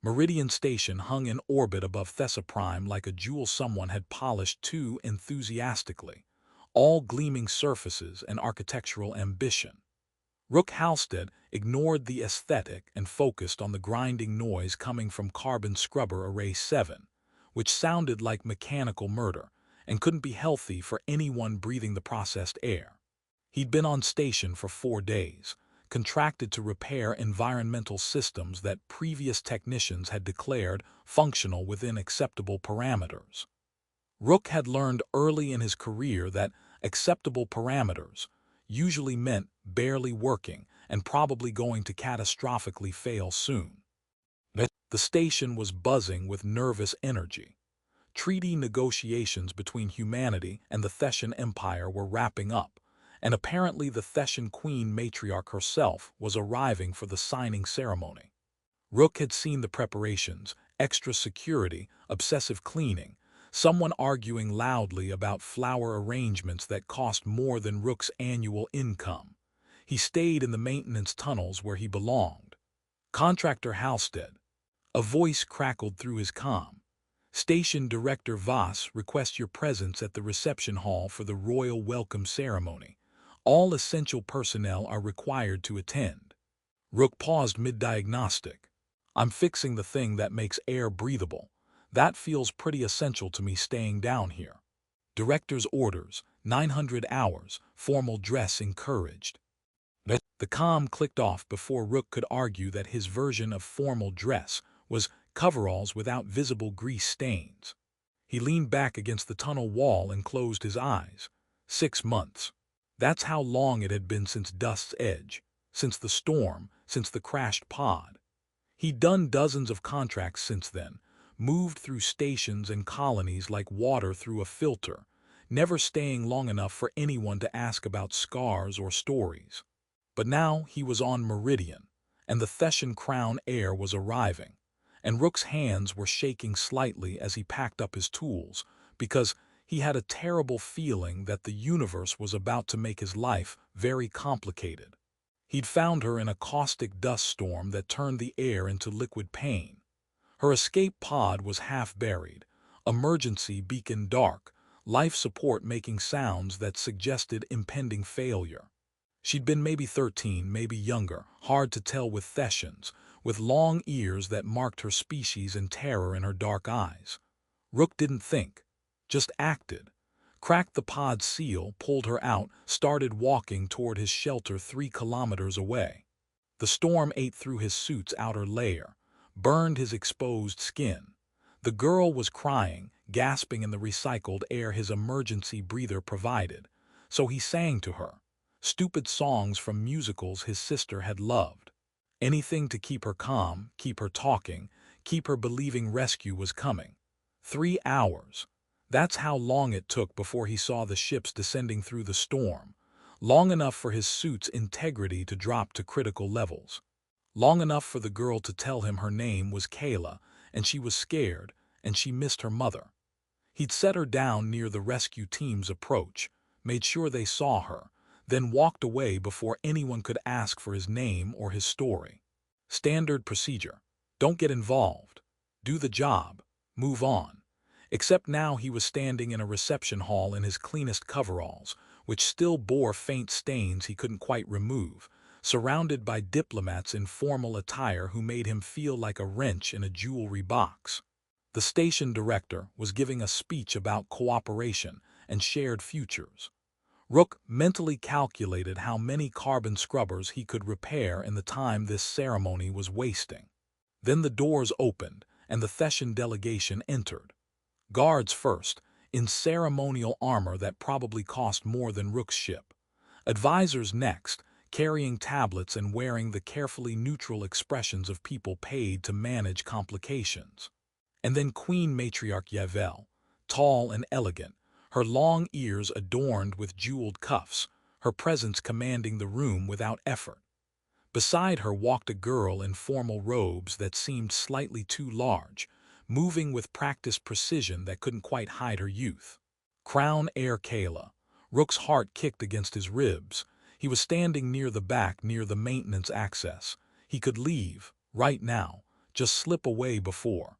Meridian Station hung in orbit above Thessa Prime like a jewel someone had polished too enthusiastically, all gleaming surfaces and architectural ambition. Rook Halstead ignored the aesthetic and focused on the grinding noise coming from Carbon Scrubber Array 7, which sounded like mechanical murder and couldn't be healthy for anyone breathing the processed air. He'd been on station for 4 days, contracted to repair environmental systems that previous technicians had declared functional within acceptable parameters. Rook had learned early in his career that acceptable parameters usually meant barely working and probably going to catastrophically fail soon. The station was buzzing with nervous energy. Treaty negotiations between humanity and the Thessian Empire were wrapping up, and apparently the Thessian Queen Matriarch herself was arriving for the signing ceremony. Rook had seen the preparations, extra security, obsessive cleaning, someone arguing loudly about flower arrangements that cost more than Rook's annual income. He stayed in the maintenance tunnels where he belonged. Contractor Halstead. A voice crackled through his comm. Station Director Voss requests your presence at the reception hall for the royal welcome ceremony. All essential personnel are required to attend. Rook paused mid-diagnostic. I'm fixing the thing that makes air breathable. That feels pretty essential to me staying down here. Director's orders, 900 hours, formal dress encouraged. The comm clicked off before Rook could argue that his version of formal dress was coveralls without visible grease stains. He leaned back against the tunnel wall and closed his eyes. 6 months. That's how long it had been since Dust's Edge, since the storm, since the crashed pod. He'd done dozens of contracts since then, moved through stations and colonies like water through a filter, never staying long enough for anyone to ask about scars or stories. But now he was on Meridian, and the Thessian crown heir was arriving, and Rook's hands were shaking slightly as he packed up his tools, because he had a terrible feeling that the universe was about to make his life very complicated. He'd found her in a caustic dust storm that turned the air into liquid pain. Her escape pod was half buried, emergency beacon dark, life support making sounds that suggested impending failure. She'd been maybe 13, maybe younger, hard to tell with Thessians, with long ears that marked her species and terror in her dark eyes. Rook didn't think, just acted. Cracked the pod's seal, pulled her out, started walking toward his shelter 3 kilometers away. The storm ate through his suit's outer layer, burned his exposed skin. The girl was crying, gasping in the recycled air his emergency breather provided, so he sang to her. Stupid songs from musicals his sister had loved. Anything to keep her calm, keep her talking, keep her believing rescue was coming. 3 hours. That's how long it took before he saw the ships descending through the storm. Long enough for his suit's integrity to drop to critical levels. Long enough for the girl to tell him her name was Kaela, and she was scared, and she missed her mother. He'd set her down near the rescue team's approach, made sure they saw her, then walked away before anyone could ask for his name or his story. Standard procedure. Don't get involved. Do the job. Move on. Except now he was standing in a reception hall in his cleanest coveralls, which still bore faint stains he couldn't quite remove, surrounded by diplomats in formal attire who made him feel like a wrench in a jewelry box. The station director was giving a speech about cooperation and shared futures. Rook mentally calculated how many carbon scrubbers he could repair in the time this ceremony was wasting. Then the doors opened, and the Thessian delegation entered. Guards first, in ceremonial armor that probably cost more than Rook's ship. Advisors next, carrying tablets and wearing the carefully neutral expressions of people paid to manage complications. And then Queen Matriarch Yavel, tall and elegant, her long ears adorned with jeweled cuffs, her presence commanding the room without effort. Beside her walked a girl in formal robes that seemed slightly too large, moving with practiced precision that couldn't quite hide her youth. Crown Heir Kaela. Rook's heart kicked against his ribs. He was standing near the back near the maintenance access. He could leave, right now, Just slip away before.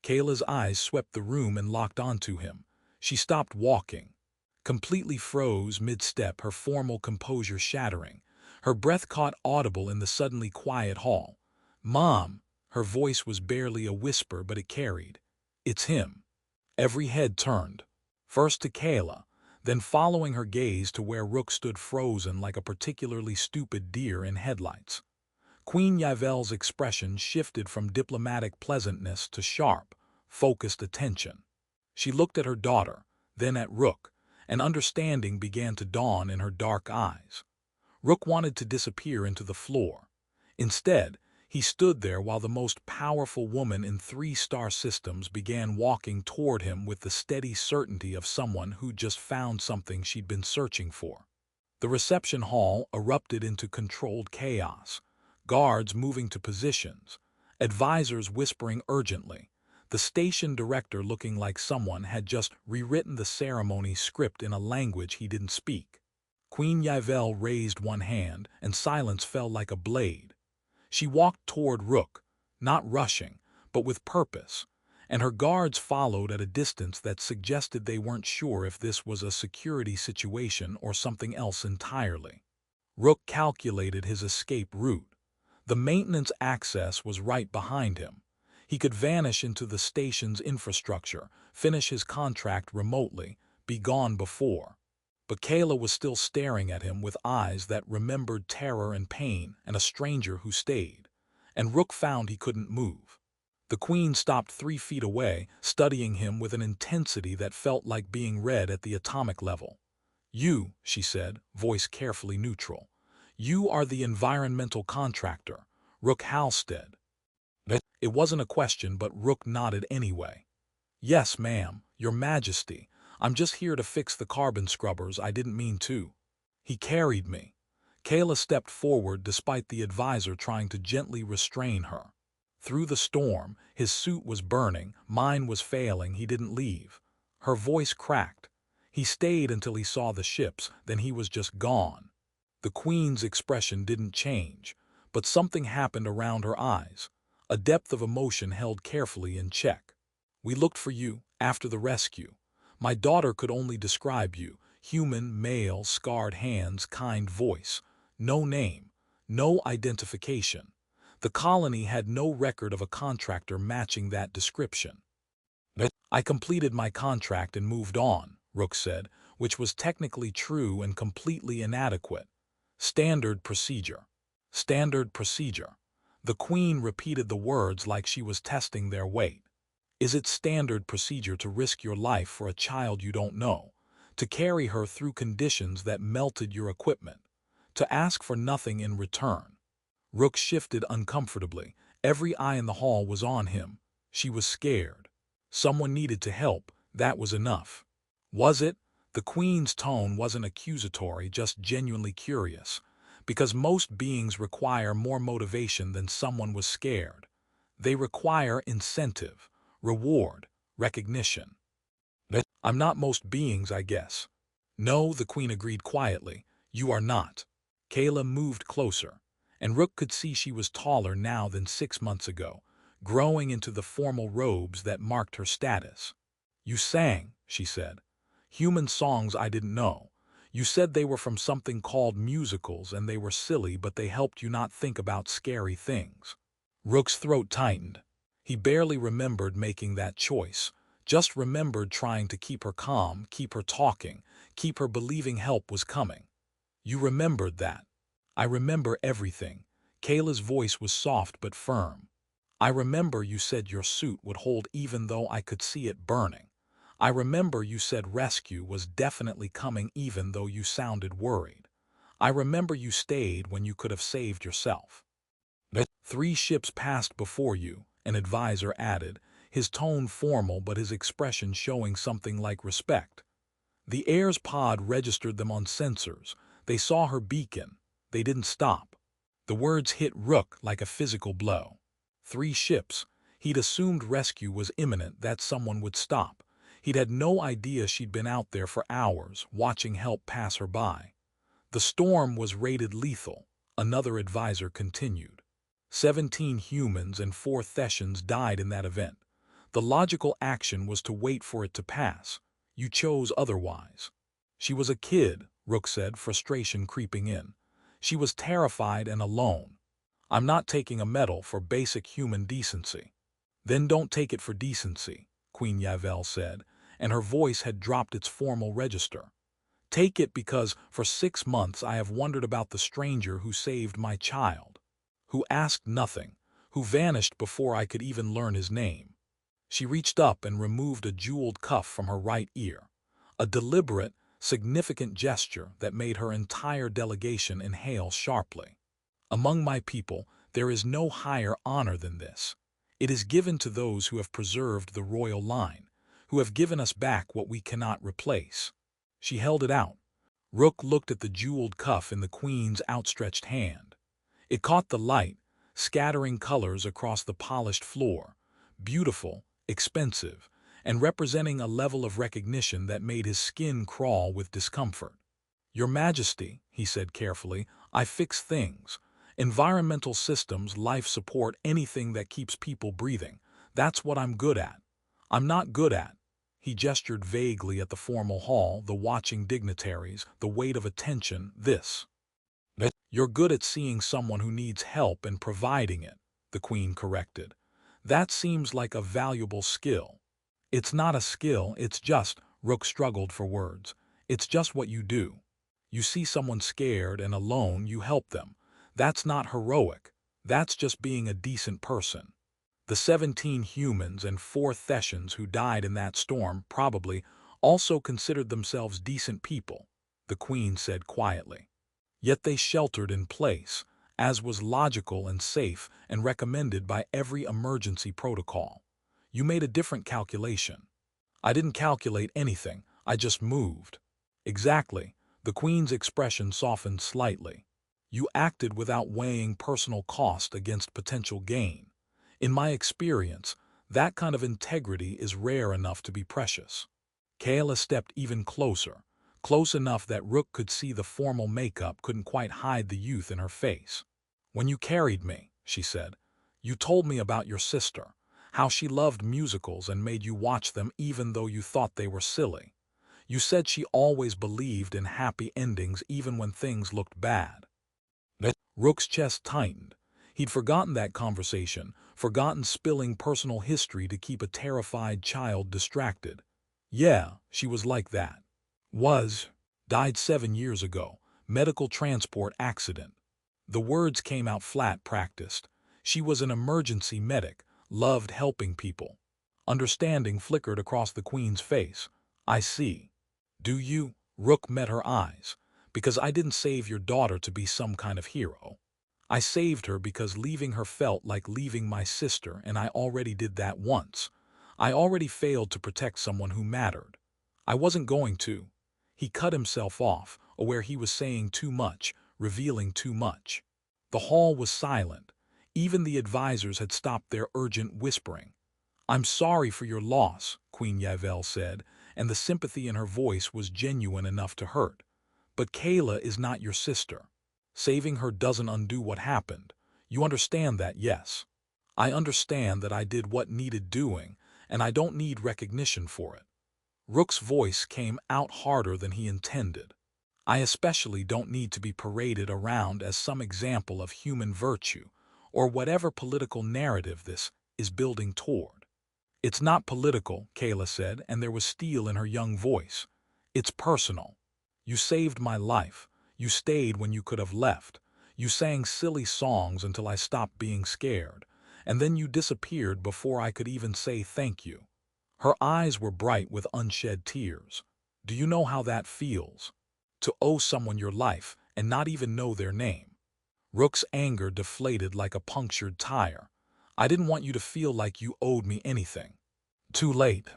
Kaela's eyes swept the room and locked onto him. She stopped walking. Completely froze mid-step, her formal composure shattering. Her breath caught audible in the suddenly quiet hall. "Mom!" Her voice was barely a whisper, but it carried. "It's him." Every head turned. First to Kaela, then following her gaze to where Rook stood frozen like a particularly stupid deer in headlights. Queen Yvel's expression shifted from diplomatic pleasantness to sharp, focused attention. She looked at her daughter, then at Rook, and understanding began to dawn in her dark eyes. Rook wanted to disappear into the floor. Instead, he stood there while the most powerful woman in 3-star systems began walking toward him with the steady certainty of someone who'd just found something she'd been searching for. The reception hall erupted into controlled chaos. Guards moving to positions, advisors whispering urgently, the station director looking like someone had just rewritten the ceremony script in a language he didn't speak. Queen Yvel raised one hand, and silence fell like a blade. She walked toward Rook, not rushing, but with purpose, and her guards followed at a distance that suggested they weren't sure if this was a security situation or something else entirely. Rook calculated his escape route. The maintenance access was right behind him. He could vanish into the station's infrastructure, finish his contract remotely, be gone before. But Kaela was still staring at him with eyes that remembered terror and pain and a stranger who stayed. And Rook found he couldn't move. The Queen stopped 3 feet away, studying him with an intensity that felt like being read at the atomic level. "You," she said, voice carefully neutral. "You are the environmental contractor, Rook Halstead." It wasn't a question, but Rook nodded anyway. "Yes, ma'am, Your Majesty. I'm just here to fix the carbon scrubbers. I didn't mean to." He carried me. Kaela stepped forward despite the advisor trying to gently restrain her. Through the storm, his suit was burning, mine was failing, he didn't leave. Her voice cracked. He stayed until he saw the ships, then he was just gone. The Queen's expression didn't change, but something happened around her eyes, a depth of emotion held carefully in check. "We looked for you, after the rescue. My daughter could only describe you, human, male, scarred hands, kind voice. No name, no identification. The colony had no record of a contractor matching that description." "I completed my contract and moved on," Rook said, which was technically true and completely inadequate. "Standard procedure. Standard procedure." The Queen repeated the words like she was testing their weight. "Is it standard procedure to risk your life for a child you don't know? To carry her through conditions that melted your equipment? To ask for nothing in return?" Rook shifted uncomfortably. Every eye in the hall was on him. She was scared. Someone needed to help. That was enough. Was it? The Queen's tone wasn't accusatory, just genuinely curious. Because most beings require more motivation than someone was scared. They require incentive, reward, recognition. "I'm not most beings, I guess." "No," the Queen agreed quietly. "You are not." Kaela moved closer, and Rook could see she was taller now than 6 months ago, growing into the formal robes that marked her status. "You sang," she said. "Human songs I didn't know. You said they were from something called musicals and they were silly, but they helped you not think about scary things." Rook's throat tightened. He barely remembered making that choice, just remembered trying to keep her calm, keep her talking, keep her believing help was coming. "You remembered that." "I remember everything." Kaela's voice was soft but firm. "I remember you said your suit would hold even though I could see it burning. I remember you said rescue was definitely coming even though you sounded worried. I remember you stayed when you could have saved yourself." "3 ships passed before you," an advisor added, his tone formal but his expression showing something like respect. "The Heir's pod registered them on sensors. They saw her beacon. They didn't stop." The words hit Rook like a physical blow. 3 ships. He'd assumed rescue was imminent, that someone would stop. He'd had no idea she'd been out there for hours, watching help pass her by. "The storm was rated lethal," another advisor continued. 17 humans and 4 Thessians died in that event. The logical action was to wait for it to pass. You chose otherwise. She was a kid, Rook said, frustration creeping in. She was terrified and alone. I'm not taking a medal for basic human decency. Then don't take it for decency, Queen Yavel said, and her voice had dropped its formal register. Take it because for 6 months I have wondered about the stranger who saved my child, who asked nothing, who vanished before I could even learn his name. She reached up and removed a jeweled cuff from her right ear, a deliberate, significant gesture that made her entire delegation inhale sharply. Among my people, there is no higher honor than this. It is given to those who have preserved the royal line, who have given us back what we cannot replace. She held it out. Rook looked at the jeweled cuff in the queen's outstretched hand. It caught the light, scattering colors across the polished floor, beautiful, expensive, and representing a level of recognition that made his skin crawl with discomfort. Your Majesty, he said carefully, I fix things. Environmental systems, life support, anything that keeps people breathing. That's what I'm good at. I'm not good at. He gestured vaguely at the formal hall, the watching dignitaries, the weight of attention, this. You're good at seeing someone who needs help and providing it, the Queen corrected. That seems like a valuable skill. It's not a skill, it's just, Rook struggled for words. It's just what you do. You see someone scared and alone, you help them. That's not heroic. That's just being a decent person. The 17 humans and 4 Thessians who died in that storm probably also considered themselves decent people, the Queen said quietly. Yet they sheltered in place, as was logical and safe and recommended by every emergency protocol. You made a different calculation. I didn't calculate anything, I just moved. Exactly, the Queen's expression softened slightly. You acted without weighing personal cost against potential gain. In my experience, that kind of integrity is rare enough to be precious. Kaela stepped even closer, close enough that Rook could see the formal makeup couldn't quite hide the youth in her face. When you carried me, she said, you told me about your sister, how she loved musicals and made you watch them even though you thought they were silly. You said she always believed in happy endings even when things looked bad. Rook's chest tightened. He'd forgotten that conversation, forgotten spilling personal history to keep a terrified child distracted. Yeah, she was like that. Died 7 years ago, medical transport accident. The words came out flat, practiced. She was an emergency medic, loved helping people. Understanding flickered across the Queen's face. I see. Do you? Rook met her eyes. Because I didn't save your daughter to be some kind of hero. I saved her because leaving her felt like leaving my sister, and I already did that once. I already failed to protect someone who mattered. I wasn't going to. He cut himself off, aware he was saying too much, revealing too much. The hall was silent. Even the advisors had stopped their urgent whispering. I'm sorry for your loss, Queen Yavel said, and the sympathy in her voice was genuine enough to hurt. But Kaela is not your sister. Saving her doesn't undo what happened. You understand that, yes? I understand that I did what needed doing, and I don't need recognition for it. Rook's voice came out harder than he intended. I especially don't need to be paraded around as some example of human virtue, or whatever political narrative this is building toward. It's not political, Kaela said, and there was steel in her young voice. It's personal. You saved my life. You stayed when you could have left. You sang silly songs until I stopped being scared. And then you disappeared before I could even say thank you. Her eyes were bright with unshed tears. Do you know how that feels? To owe someone your life and not even know their name. Rook's anger deflated like a punctured tire. I didn't want you to feel like you owed me anything. Too late.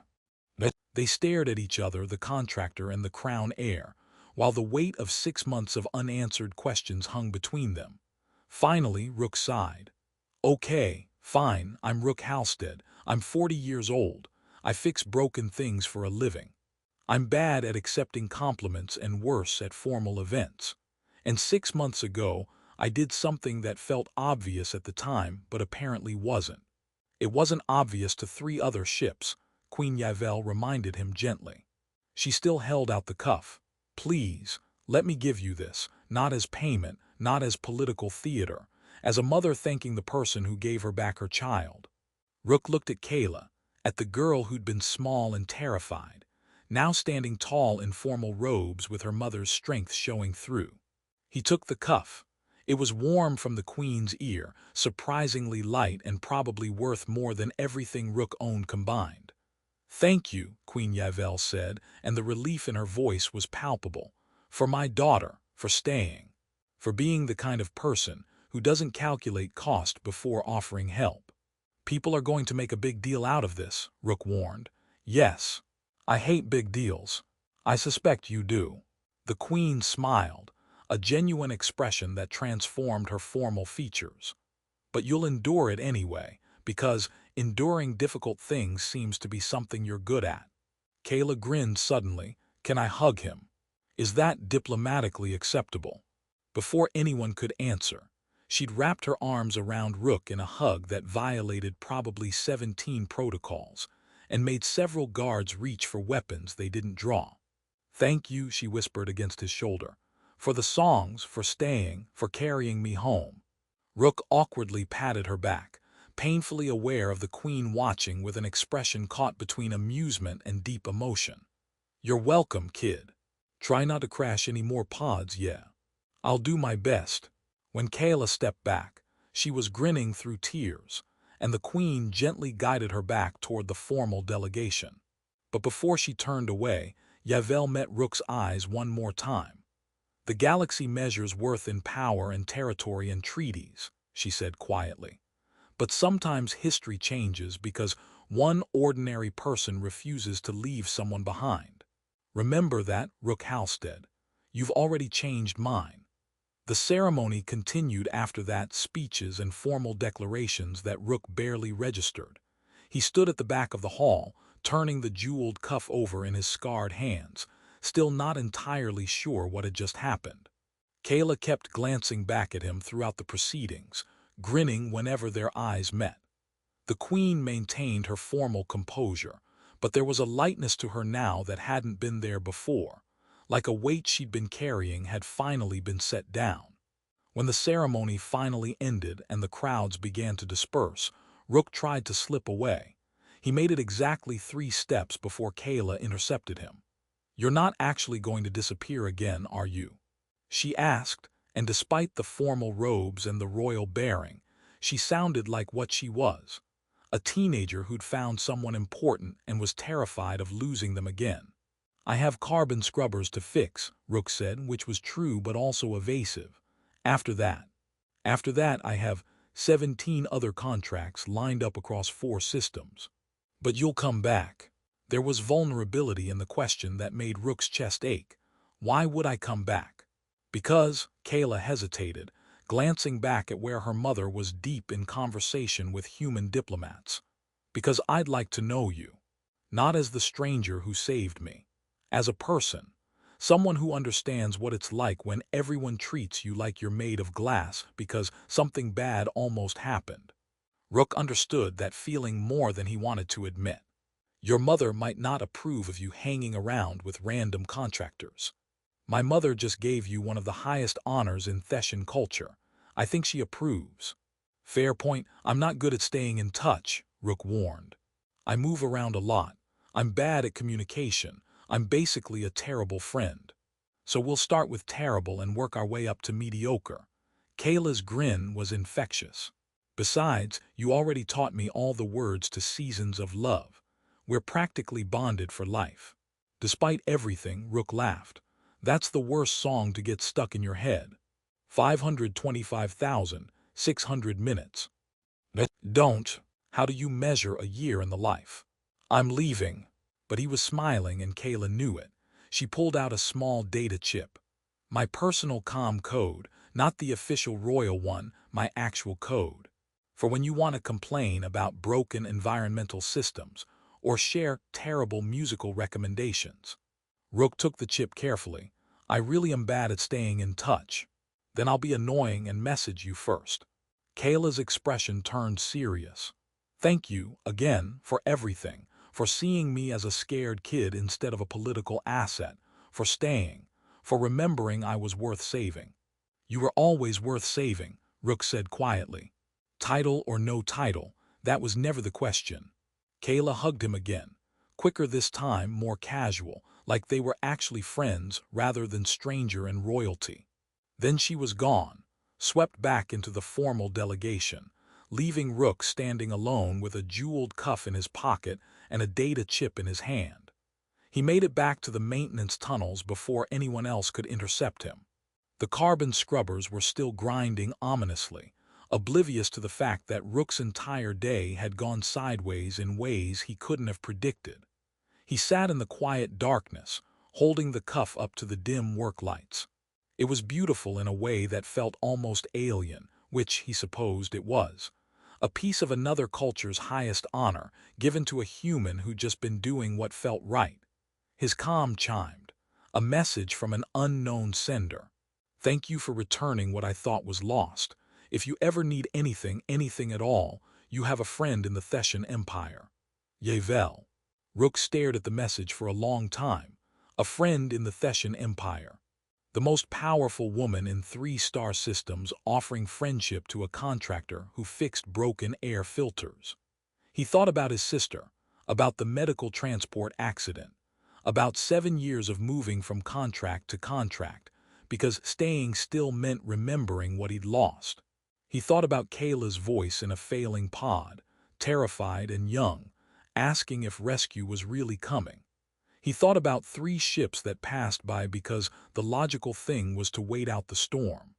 They stared at each other, the contractor and the crown heir, while the weight of 6 months of unanswered questions hung between them. Finally, Rook sighed. Okay, fine, I'm Rook Halstead. I'm 40 years old. I fix broken things for a living. I'm bad at accepting compliments and worse at formal events. And 6 months ago, I did something that felt obvious at the time, but apparently wasn't. It wasn't obvious to 3 other ships, Queen Yavel reminded him gently. She still held out the cuff. Please, let me give you this, not as payment, not as political theater, as a mother thanking the person who gave her back her child. Rook looked at Kaela, at the girl who'd been small and terrified, now standing tall in formal robes with her mother's strength showing through. He took the cuff. It was warm from the Queen's ear, surprisingly light and probably worth more than everything Rook owned combined. Thank you, Queen Yavel said, and the relief in her voice was palpable. For my daughter, for staying. For being the kind of person who doesn't calculate cost before offering help. People are going to make a big deal out of this, Rook warned. Yes. I hate big deals. I suspect you do. The Queen smiled, a genuine expression that transformed her formal features. But you'll endure it anyway, because enduring difficult things seems to be something you're good at. Kaela grinned suddenly. Can I hug him? Is that diplomatically acceptable? Before anyone could answer, she'd wrapped her arms around Rook in a hug that violated probably 17 protocols, and made several guards reach for weapons they didn't draw. Thank you, she whispered against his shoulder. For the songs, for staying, for carrying me home. Rook awkwardly patted her back, painfully aware of the Queen watching with an expression caught between amusement and deep emotion. You're welcome, kid. Try not to crash any more pods, yeah. I'll do my best. When Kaela stepped back, she was grinning through tears, and the Queen gently guided her back toward the formal delegation. But before she turned away, Yavel met Rook's eyes one more time. The galaxy measures worth in power and territory and treaties, she said quietly. But sometimes history changes because one ordinary person refuses to leave someone behind. Remember that, Rook Halstead. You've already changed mine. The ceremony continued after that, speeches and formal declarations that Rook barely registered. He stood at the back of the hall, turning the jeweled cuff over in his scarred hands, still not entirely sure what had just happened. Kaela kept glancing back at him throughout the proceedings, grinning whenever their eyes met. The Queen maintained her formal composure, but there was a lightness to her now that hadn't been there before, like a weight she'd been carrying had finally been set down. When the ceremony finally ended and the crowds began to disperse, Rook tried to slip away. He made it exactly 3 steps before Kaela intercepted him. You're not actually going to disappear again, are you? She asked, and despite the formal robes and the royal bearing, she sounded like what she was. A teenager who'd found someone important and was terrified of losing them again. I have carbon scrubbers to fix, Rook said, which was true but also evasive. After that I have 17 other contracts lined up across 4 systems. But you'll come back. There was vulnerability in the question that made Rook's chest ache. Why would I come back? Because, Kaela hesitated, glancing back at where her mother was deep in conversation with human diplomats. Because I'd like to know you. Not as the stranger who saved me. As a person. Someone who understands what it's like when everyone treats you like you're made of glass because something bad almost happened. Rook understood that feeling more than he wanted to admit. Your mother might not approve of you hanging around with random contractors. My mother just gave you one of the highest honors in Theshan culture. I think she approves. Fair point. I'm not good at staying in touch, Rook warned. I move around a lot. I'm bad at communication. I'm basically a terrible friend. So we'll start with terrible and work our way up to mediocre. Kaela's grin was infectious. Besides, you already taught me all the words to Seasons of Love. We're practically bonded for life. Despite everything, Rook laughed. That's the worst song to get stuck in your head. 525,600 minutes. Don't. How do you measure a year in the life? I'm leaving. But he was smiling and Kaela knew it. She pulled out a small data chip. My personal comm code, not the official royal one, my actual code. For when you want to complain about broken environmental systems or share terrible musical recommendations. Rook took the chip carefully. I really am bad at staying in touch. Then I'll be annoying and message you first. Kayla's expression turned serious. Thank you, again, for everything, for seeing me as a scared kid instead of a political asset, for staying, for remembering I was worth saving. You were always worth saving, Rook said quietly. Title or no title, that was never the question. Kayla hugged him again, quicker this time, more casual, like they were actually friends rather than stranger and royalty. Then she was gone, swept back into the formal delegation, leaving Rook standing alone with a jeweled cuff in his pocket and a data chip in his hand. He made it back to the maintenance tunnels before anyone else could intercept him. The carbon scrubbers were still grinding ominously, oblivious to the fact that Rook's entire day had gone sideways in ways he couldn't have predicted. He sat in the quiet darkness, holding the cuff up to the dim work lights. It was beautiful in a way that felt almost alien, which he supposed it was. A piece of another culture's highest honor, given to a human who'd just been doing what felt right. His comm chimed. A message from an unknown sender. Thank you for returning what I thought was lost. If you ever need anything, anything at all, you have a friend in the Thessian Empire. Yavel. Rook stared at the message for a long time. A friend in the Thessian Empire. The most powerful woman in 3-star systems offering friendship to a contractor who fixed broken air filters. He thought about his sister, about the medical transport accident, about 7 years of moving from contract to contract, because staying still meant remembering what he'd lost. He thought about Kayla's voice in a failing pod, terrified and young, asking if rescue was really coming. He thought about 3 ships that passed by because the logical thing was to wait out the storm.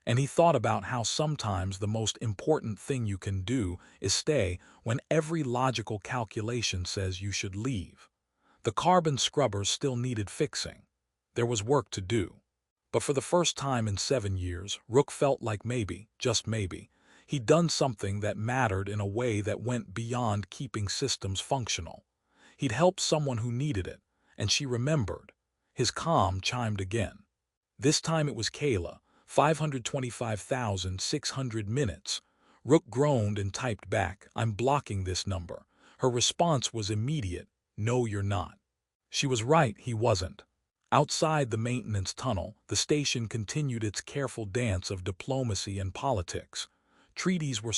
And he thought about how sometimes the most important thing you can do is stay when every logical calculation says you should leave. The carbon scrubbers still needed fixing. There was work to do. But for the first time in 7 years, Rook felt like maybe, just maybe, he'd done something that mattered in a way that went beyond keeping systems functional. He'd helped someone who needed it, and she remembered. His comm chimed again. This time it was Kaela, 525,600 minutes. Rook groaned and typed back, I'm blocking this number. Her response was immediate, no you're not. She was right, he wasn't. Outside the maintenance tunnel, the station continued its careful dance of diplomacy and politics. Treaties were